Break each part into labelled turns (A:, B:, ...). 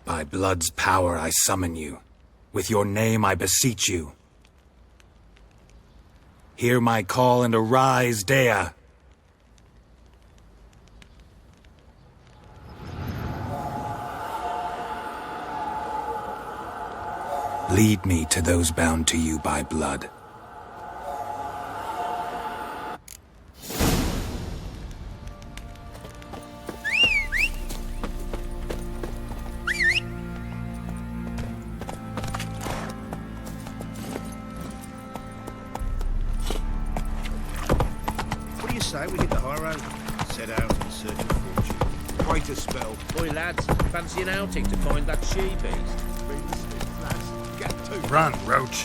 A: By blood's power I summon you. With your name I beseech you. Hear my call and arise, Dea! Lead me to those bound to you by blood.
B: What do you say we hit the high road? Set out in search of fortune. Quite a spell.
C: Boy, lads, fancy an outing to find that she-beast?
A: Run, Roach.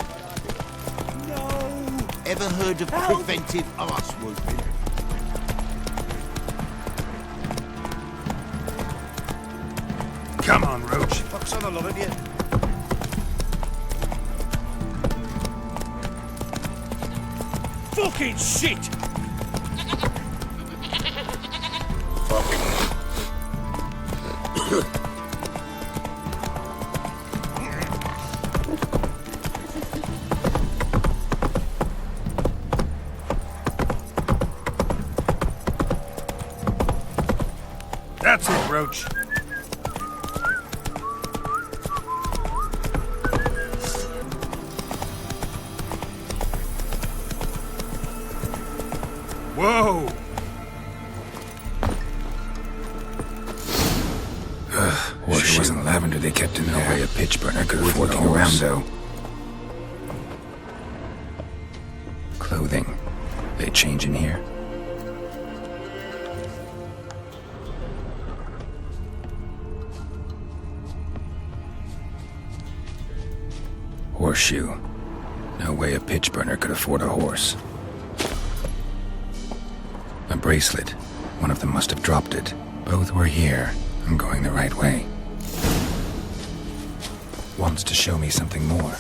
B: No! Ever heard of preventive arse whooping?
A: Come on, Roach.
B: Fuck's on a lot of you.
C: Fucking shit!
A: That's it, Roach. Whoa! Sure wasn't lavender they kept in there. No way a pitch burner could have working around, though. Clothing. They change in here. Horseshoe. No way a pitch burner could afford a horse. A bracelet. One of them must have dropped it. Both were here. I'm going the right way. Wants to show me something more.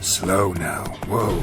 A: Slow now. Whoa.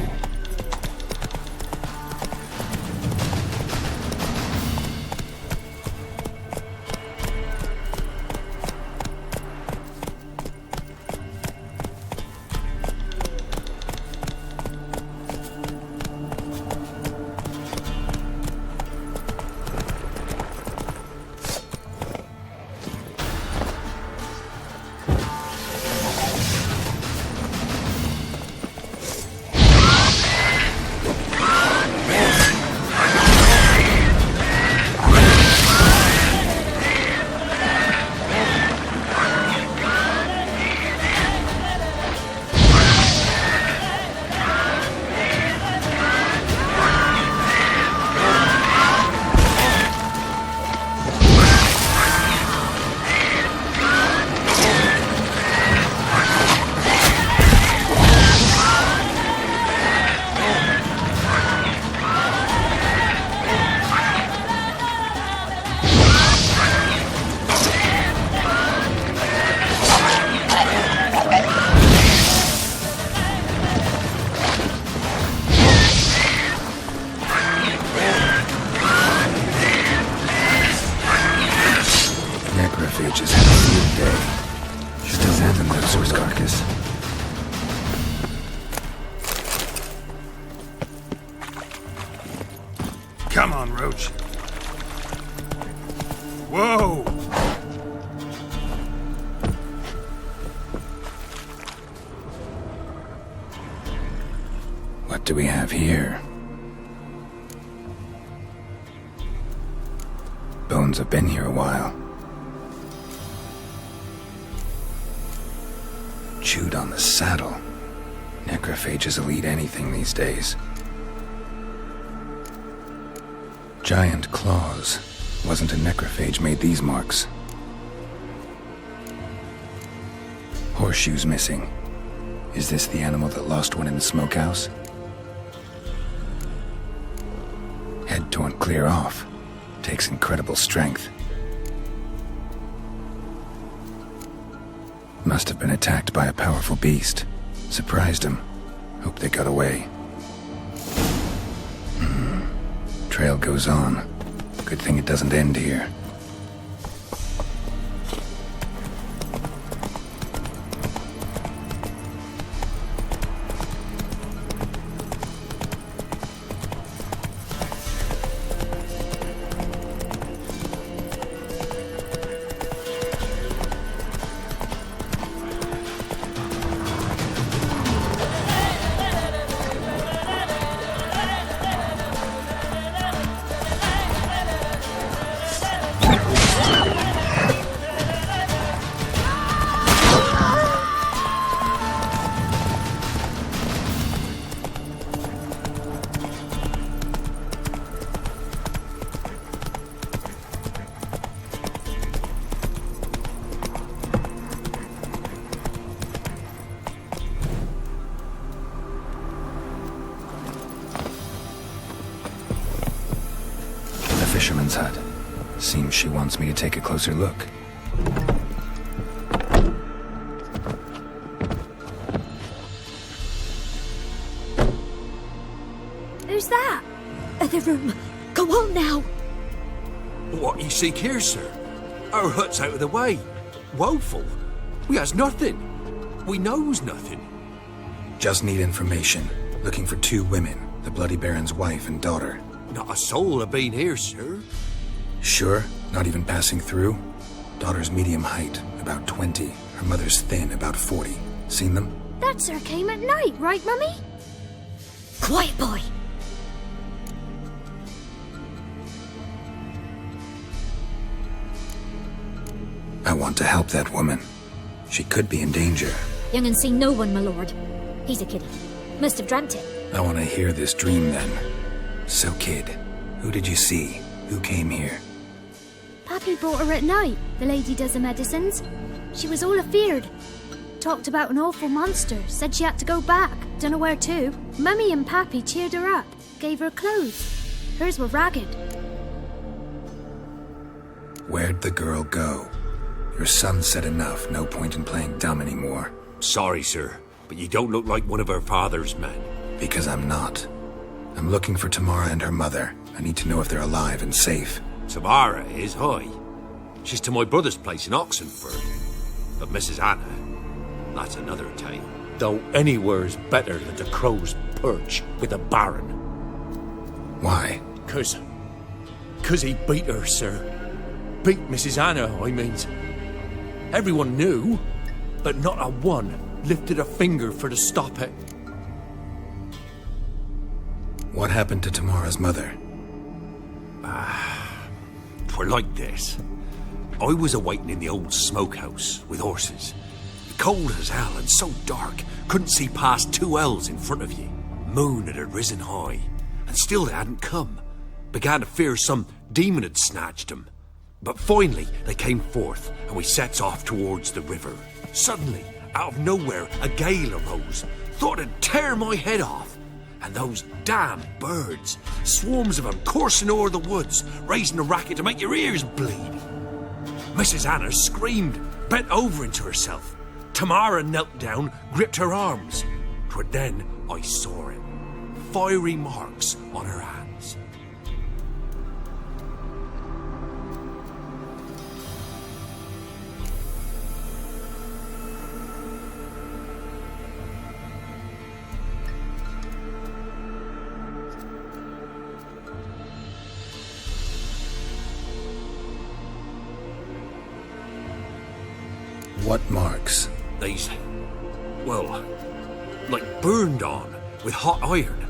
A: Necrophages had a field day. Still having that source carcass. Come on, Roach. Whoa! What do we have here? Bones have been here a while. Chewed on the saddle. Necrophages will eat anything these days. Giant claws. Wasn't a necrophage made these marks. Horseshoes missing. Is this the animal that lost one in the smokehouse? Head torn clear off. Takes incredible strength. Must have been attacked by a powerful beast. Surprised him. Hope they got away. Trail goes on. Good thing it doesn't end here. Fisherman's hut. Seems she wants me to take a closer look.
D: Who's that? Other room. Go on now.
E: What you seek here, sir? Our hut's out of the way. Woeful. We has nothing. We knows nothing.
A: Just need information. Looking for 2 women. The Bloody Baron's wife and daughter.
E: Not a soul have been here, sir.
A: Sure? Not even passing through? Daughter's medium height, about 20. Her mother's thin, about 40. Seen them?
D: That sir came at night, right, Mummy? Quiet, boy.
A: I want to help that woman. She could be in danger.
D: Young and seen no one, my lord. He's a kiddie. Must have dreamt it.
A: I want to hear this dream then. So, kid, who did you see? Who came here?
D: Pappy brought her at night. The lady does the medicines. She was all afeared. Talked about an awful monster. Said she had to go back. Dunno where to. Mummy and Pappy cheered her up. Gave her clothes. Hers were ragged.
A: Where'd the girl go? Your son said enough. No point in playing dumb anymore.
E: Sorry, sir, but you don't look like one of her father's men.
A: Because I'm not. I'm looking for Tamara and her mother. I need to know if they're alive and safe.
E: Tamara is, hi. She's to my brother's place in Oxenford. But Mrs. Anna, that's another tale. Though anywhere's better than the crow's perch with a baron.
A: Why?
E: 'Cause he beat her, sir. Beat Mrs. Anna, I mean. Everyone knew, but not a one lifted a finger for to stop it.
A: What happened to Tamara's mother?
E: Twere like this. I was awaiting in the old smokehouse with horses. Cold as hell and so dark, couldn't see past 2 ells in front of ye. Moon had risen high, and still they hadn't come. Began to fear some demon had snatched them. But finally they came forth, and we sets off towards the river. Suddenly, out of nowhere, a gale arose. Thought it'd tear my head off. And those damn birds, swarms of them coursing o'er the woods, raising a racket to make your ears bleed. Mrs. Anna screamed, bent over into herself. Tamara knelt down, gripped her arms. 'Twere then I saw it. Fiery marks on her hands.
A: What marks?
E: These, well, like burned on with hot iron.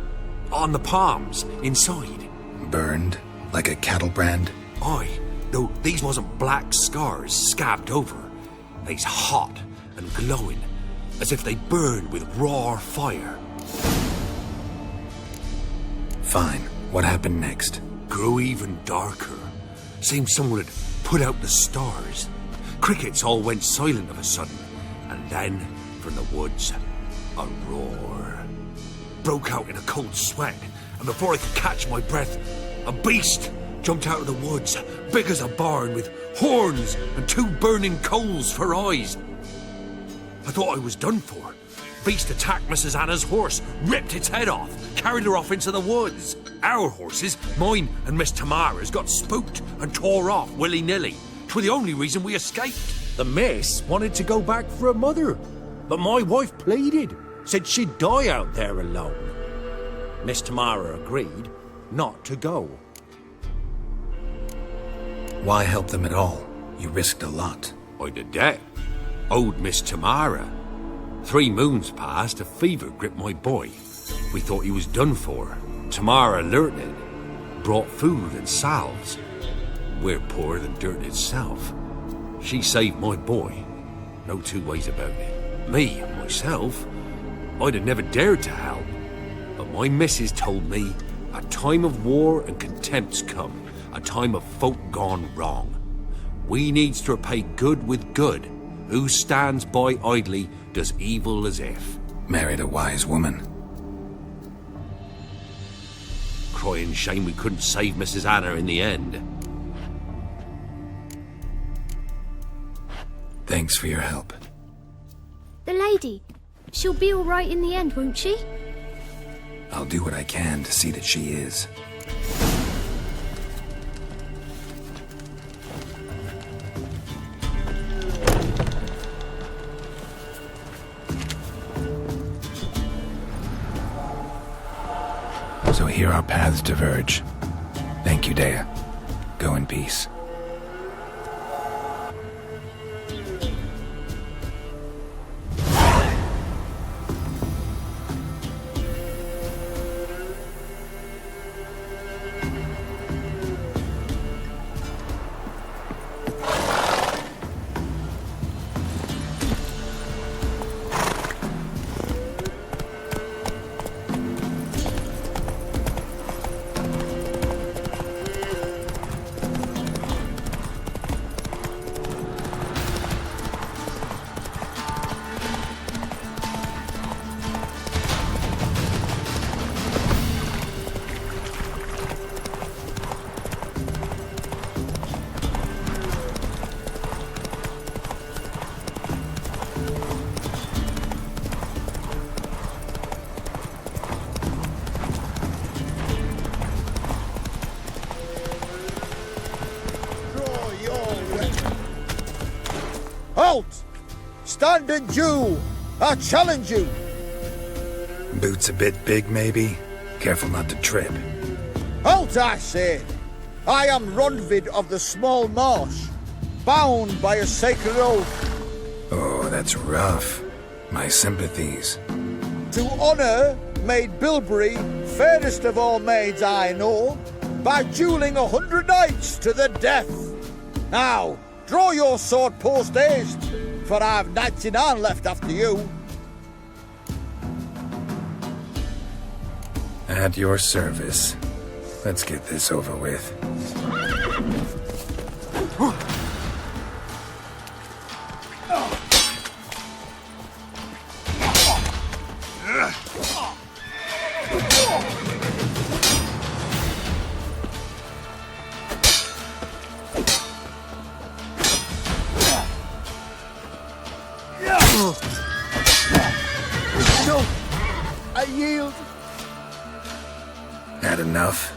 E: On the palms, inside.
A: Burned? Like a cattle brand?
E: Aye, though these wasn't black scars scabbed over. They's hot and glowing, as if they burned with raw fire.
A: Fine. What happened next?
E: Grew even darker. Seemed someone had put out the stars. Crickets all went silent of a sudden, and then, from the woods, a roar. Broke out in a cold sweat, and before I could catch my breath, A beast jumped out of the woods, big as a barn, with horns and 2 burning coals for eyes. I thought I was done for. Beast attacked Mrs. Anna's horse, ripped its head off, carried her off into the woods. Our horses, mine and Miss Tamara's, got spooked and tore off willy-nilly. 'Twas the only reason we escaped.
C: The miss wanted to go back for her mother, but my wife pleaded, said she'd die out there alone. Miss Tamara agreed not to go.
A: Why help them at all? You risked a lot.
E: I'd a debt. Owed Miss Tamara. 3 moons passed, a fever gripped my boy. We thought he was done for. Tamara alerted, brought food and salves. We're poorer than dirt itself. She saved my boy. No 2 ways about it. Me, myself, I'd have never dared to help. But my missus told me a time of war and contempt's come. A time of folk gone wrong. We needs to repay good with good. Who stands by idly does evil as if.
A: Married a wise woman.
E: Crying shame we couldn't save Mrs. Anna in the end.
A: Thanks for your help.
D: The lady, she'll be all right in the end, won't she?
A: I'll do what I can to see that she is. So here our paths diverge. Thank you, Dea. Go in peace.
F: Halt! Standard Jew! I challenge you!
A: Boots a bit big, maybe? Careful not to trip.
F: Halt, I say! I am Ronvid of the Small Marsh, bound by a sacred oath.
A: Oh, that's rough. My sympathies.
F: To honour Maid Bilberry, fairest of all maids I know, by duelling 100 knights to the death. Now, draw your sword post haste, for I've 99 left after you.
A: At your service. Let's get this over with.
F: No, I yield.
A: Had enough?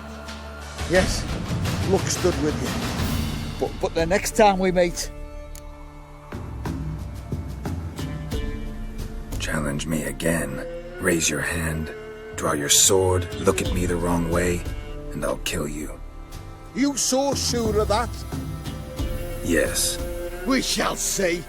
F: Yes, luck stood with you. But the next time we meet...
A: Challenge me again. Raise your hand, draw your sword, look at me the wrong way, and I'll kill you.
F: You so sure of that?
A: Yes.
F: We shall see.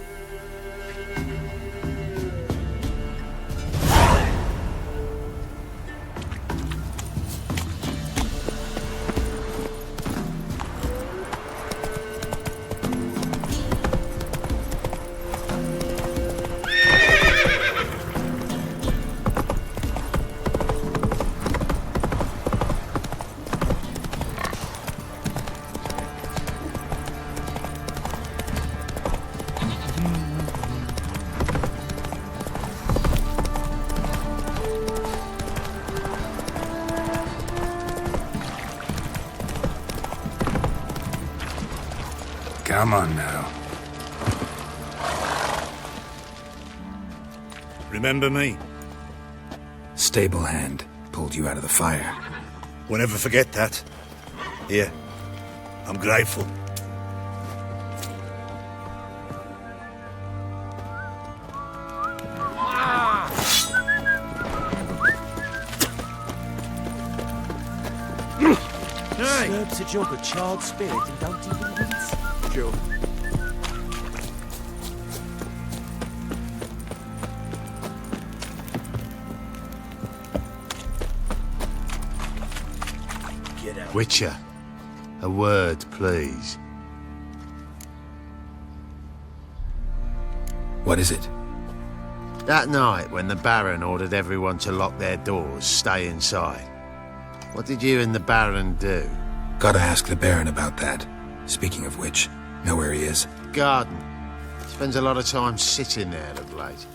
A: Come on now.
B: Remember me?
A: Stable hand pulled you out of the fire.
B: We'll never forget that. Here, I'm grateful. Hey!
C: Serves a job of child spirit and don't even wince.
B: Sure.
G: Witcher, a word, please.
A: What is it?
G: That night when the Baron ordered everyone to lock their doors, stay inside. What did you and the Baron do?
A: Gotta ask the Baron about that. Speaking of which, know where he is?
G: Garden. Spends a lot of time sitting there of late.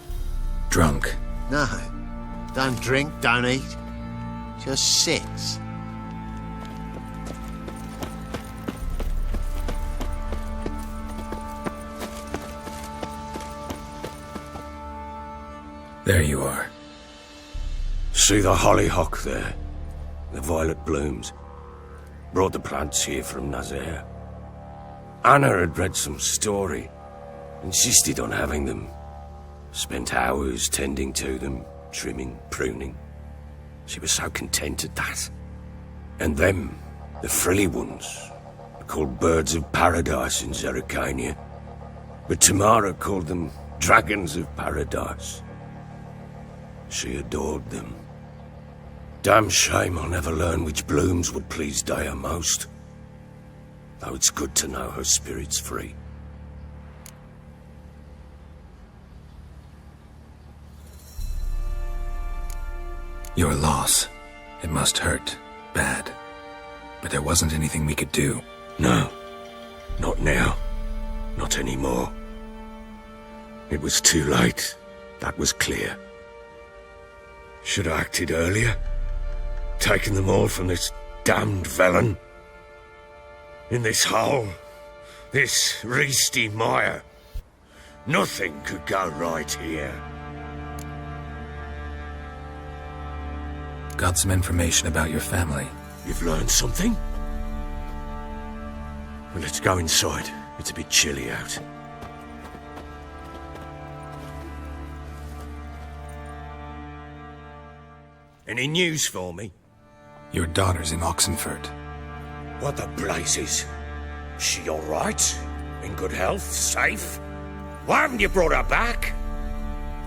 A: Drunk.
G: No, don't drink, don't eat. Just sits.
A: There you are.
E: See the hollyhock there? The violet blooms. Brought the plants here from Nazaire. Anna had read some story. Insisted on having them. Spent hours tending to them, trimming, pruning. She was so content at that. And them, the frilly ones, are called birds of paradise in Zerrikania. But Tamara called them dragons of paradise. She adored them. Damn shame I'll never learn which blooms would please Daya most. Though it's good to know her spirit's free.
A: Your loss. It must hurt. Bad. But there wasn't anything we could do.
E: No. Not now. Not anymore. It was too late. That was clear. Should have acted earlier. Taken them all from this damned Velen. In this hole. This reesty mire. Nothing could go right here.
A: Got some information about your family.
E: You've learned something? Well, let's go inside. It's a bit chilly out. Any news for me?
A: Your daughter's in Oxenfurt.
E: What the blazes? She all right? In good health? Safe? Why haven't you brought her back?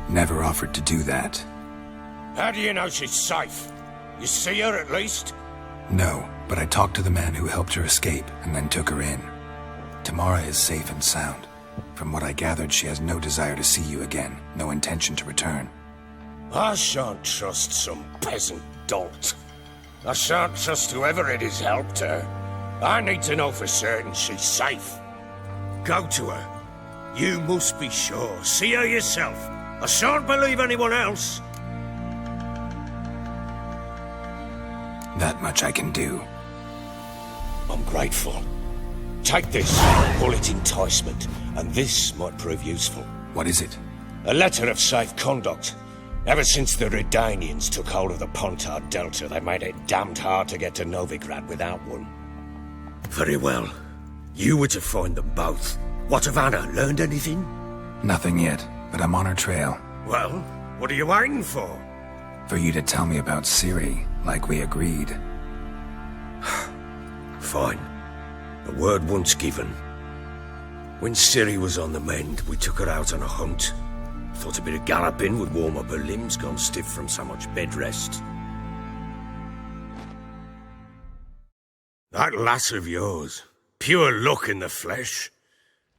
A: Never offered to do that.
E: How do you know she's safe? You see her at least?
A: No, but I talked to the man who helped her escape and then took her in. Tamara is safe and sound. From what I gathered, she has no desire to see you again, no intention to return.
E: I shan't trust some peasant dolt. I shan't trust whoever it is helped her. I need to know for certain she's safe. Go to her. You must be sure. See her yourself. I shan't believe anyone else.
A: That much I can do.
E: I'm grateful. Take this, call it enticement, and this might prove useful.
A: What is it?
E: A letter of safe conduct. Ever since the Redanians took hold of the Pontard Delta, they made it damned hard to get to Novigrad without one. Very well. You were to find them both. What of Anna? Learned anything?
A: Nothing yet, but I'm on her trail.
E: Well, what are you waiting for?
A: For you to tell me about Ciri, like we agreed.
E: Fine. A word once given. When Ciri was on the mend, we took her out on a hunt. Thought a bit of galloping would warm up her limbs, gone stiff from so much bed rest. That lass of yours, pure luck in the flesh.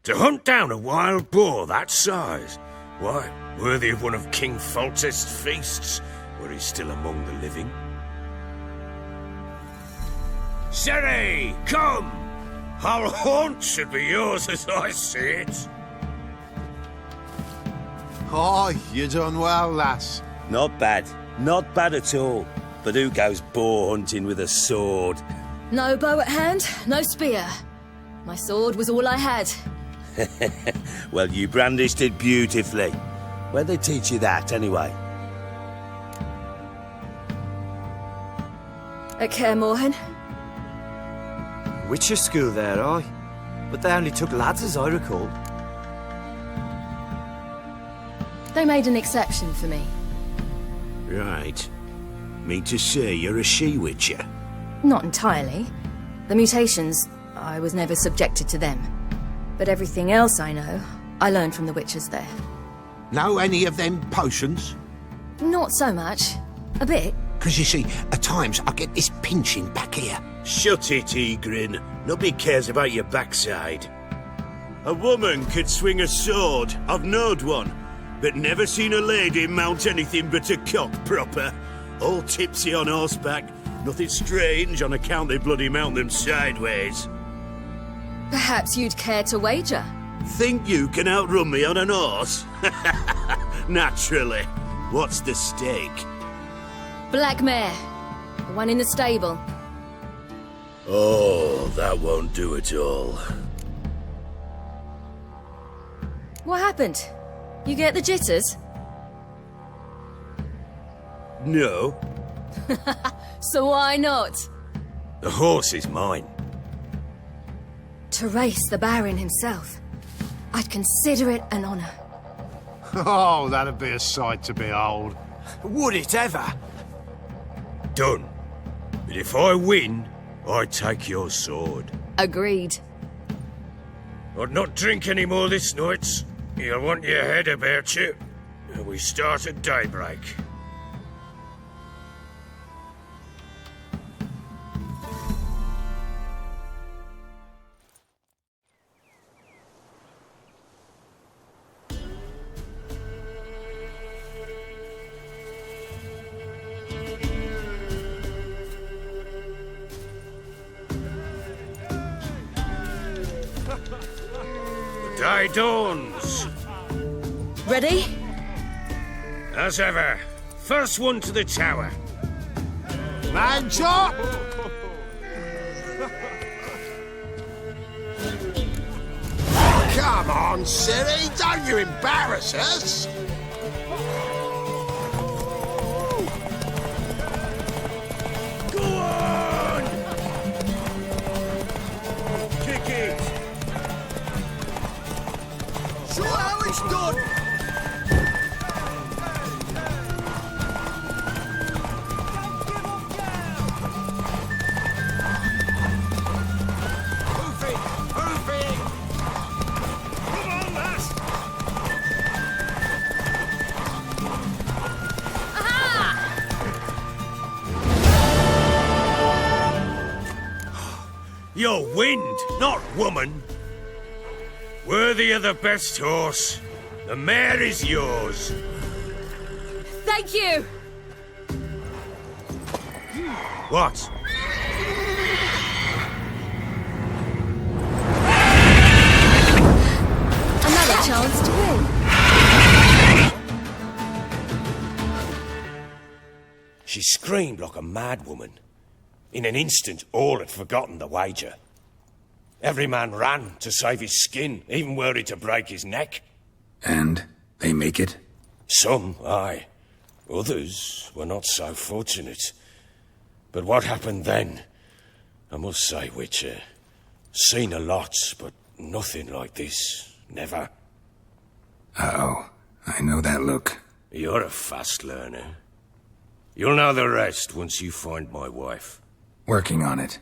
E: To hunt down a wild boar that size, why, worthy of one of King Foltest's feasts, were he still among the living. Ciri, come! Whole haunt should be yours as I see it.
G: Oh, you done well, lass.
H: Not bad. Not bad at all. But who goes boar hunting with a sword?
I: No bow at hand, no spear. My sword was all I had.
H: Well, you brandished it beautifully. Where'd they teach you that, anyway?
I: At Kaer Morhen.
J: Witcher school there, aye. But they only took lads, as I recall.
I: They made an exception for me.
E: Right. Mean to say you're a she-witcher?
I: Not entirely. The mutations, I was never subjected to them. But everything else I know, I learned from the witches there.
E: Know any of them potions?
I: Not so much. A bit.
E: Because you see, at times I get this pinching back here.
H: Shut it, Egrin. Nobody cares about your backside. A woman could swing a sword. I've knowed one. But never seen a lady mount anything but a cock proper. All tipsy on horseback. Nothing strange on account they bloody mount them sideways.
I: Perhaps you'd care to wager?
H: Think you can outrun me on an horse? Naturally. What's the stake?
I: Black mare. The one in the stable.
H: Oh, that won't do it all.
I: What happened? You get the jitters?
H: No.
I: So why not?
H: The horse is mine.
I: To race the Baron himself. I'd consider it an honor.
G: Oh, that'd be a sight to behold.
J: Would it ever?
H: Done. But if I win, I take your sword.
I: Agreed.
H: I'd not drink any more this night. You'll want your head about you. We start at daybreak. Day dawns.
I: Ready?
H: As ever. First one to the tower.
G: Man chop! Come on, silly, don't you embarrass us!
H: Go on! Kick it!
F: Show how it's done!
H: You're wind, not woman. Worthy of the best horse. The mare is yours.
I: Thank you!
H: What?
I: Another chance to win.
H: She screamed like a mad woman. In an instant, all had forgotten the wager. Every man ran to save his skin, even were he to break his neck.
A: And they make it?
H: Some, aye. Others were not so fortunate. But what happened then? I must say, Witcher, seen a lot, but nothing like this. Never.
A: Uh-oh. I know that look.
H: You're a fast learner. You'll know the rest once you find my wife.
A: Working on it.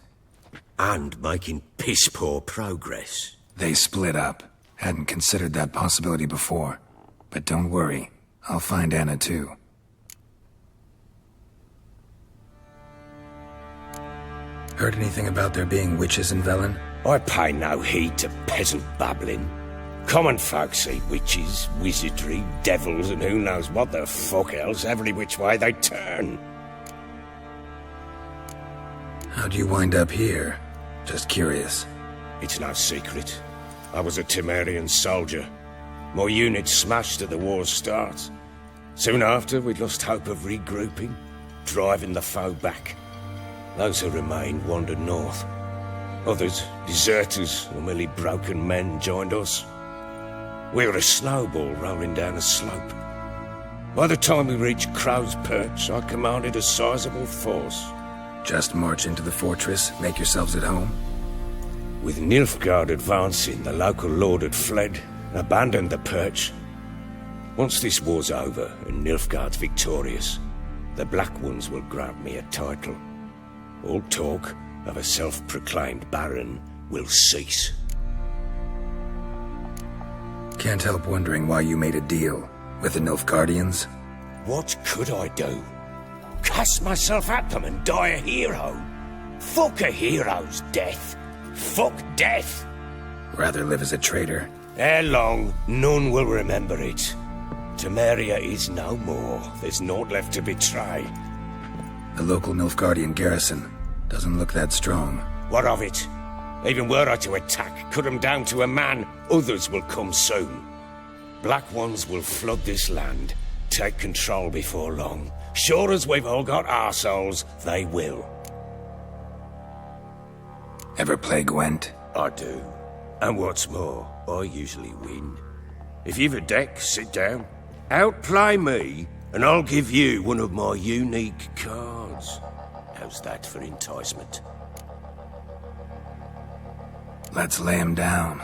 H: And making piss-poor progress.
A: They split up. Hadn't considered that possibility before. But don't worry. I'll find Anna too. Heard anything about there being witches in Velen?
H: I pay no heed to peasant babbling. Common folk see witches, wizardry, devils, and who knows what the fuck else every which way they turn.
A: How'd you wind up here? Just curious.
H: It's no secret. I was a Temerian soldier. My unit smashed at the war's start. Soon after, we'd lost hope of regrouping, driving the foe back. Those who remained wandered north.
K: Others, deserters or merely broken men, joined us. We were a snowball rolling down a slope. By the time we reached Crow's Perch, I commanded a sizable force.
A: Just march into the fortress, make yourselves at home?
K: With Nilfgaard advancing, the local lord had fled, abandoned the perch. Once this war's over and Nilfgaard's victorious, the Black Ones will grant me a title. All talk of a self-proclaimed baron will cease.
A: Can't help wondering why you made a deal with the Nilfgaardians.
K: What could I do? Cast myself at them and die a hero? Fuck a hero's death. Fuck death.
A: Rather live as a traitor.
K: Ere long, none will remember it. Temeria is no more. There's naught left to betray.
A: The local Nilfgaardian garrison doesn't look that strong.
K: What of it? Even were I to attack, cut them down to a man, others will come soon. Black Ones will flood this land, take control before long. Sure as we've all got arseholes, they will.
A: Ever play Gwent?
K: I do. And what's more, I usually win. If you've a deck, sit down. Outplay me, and I'll give you one of my unique cards. How's that for enticement?
A: Let's lay him down.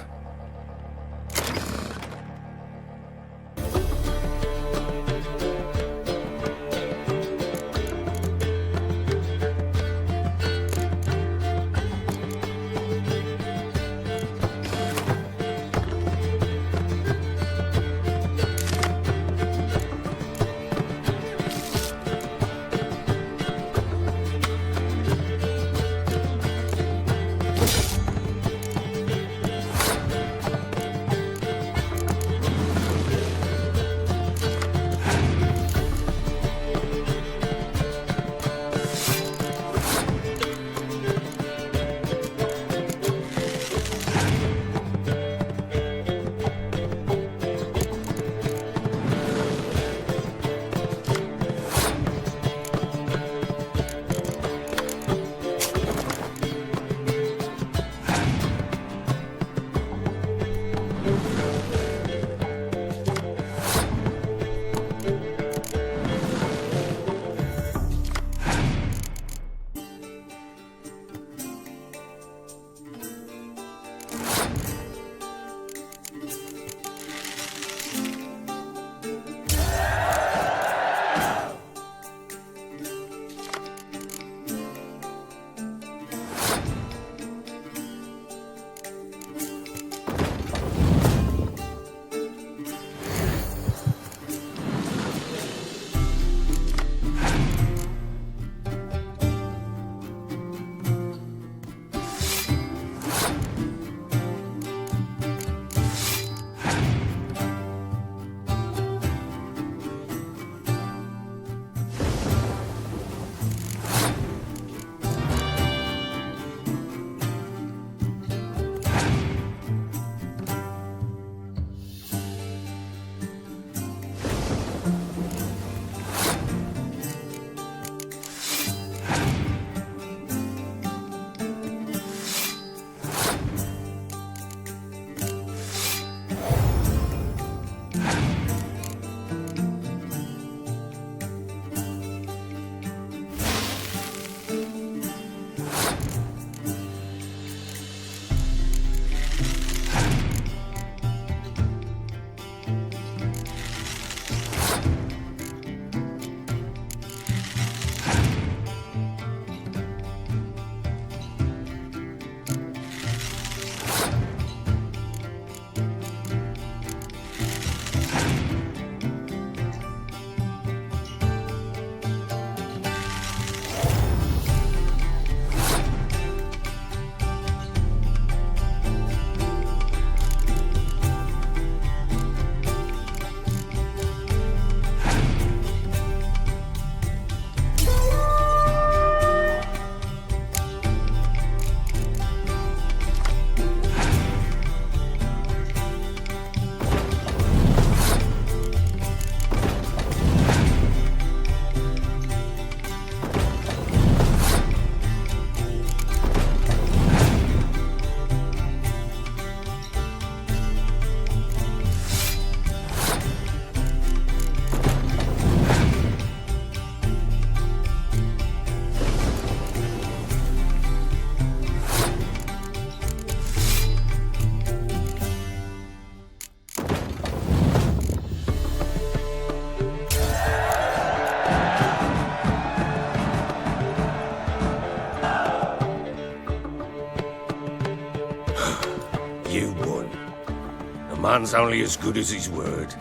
K: man's only as good as his word.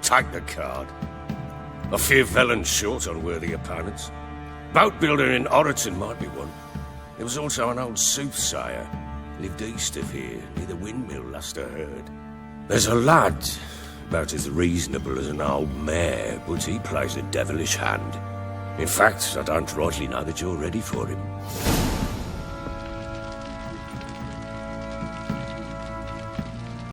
K: Take the card. I fear Velen's short on worthy opponents. Boat builder in Oroton might be one. There was also an old soothsayer. Lived east of here, near the windmill, last I heard. There's a lad, about as reasonable as an old mare, but he plays a devilish hand. In fact, I don't rightly know that you're ready for him.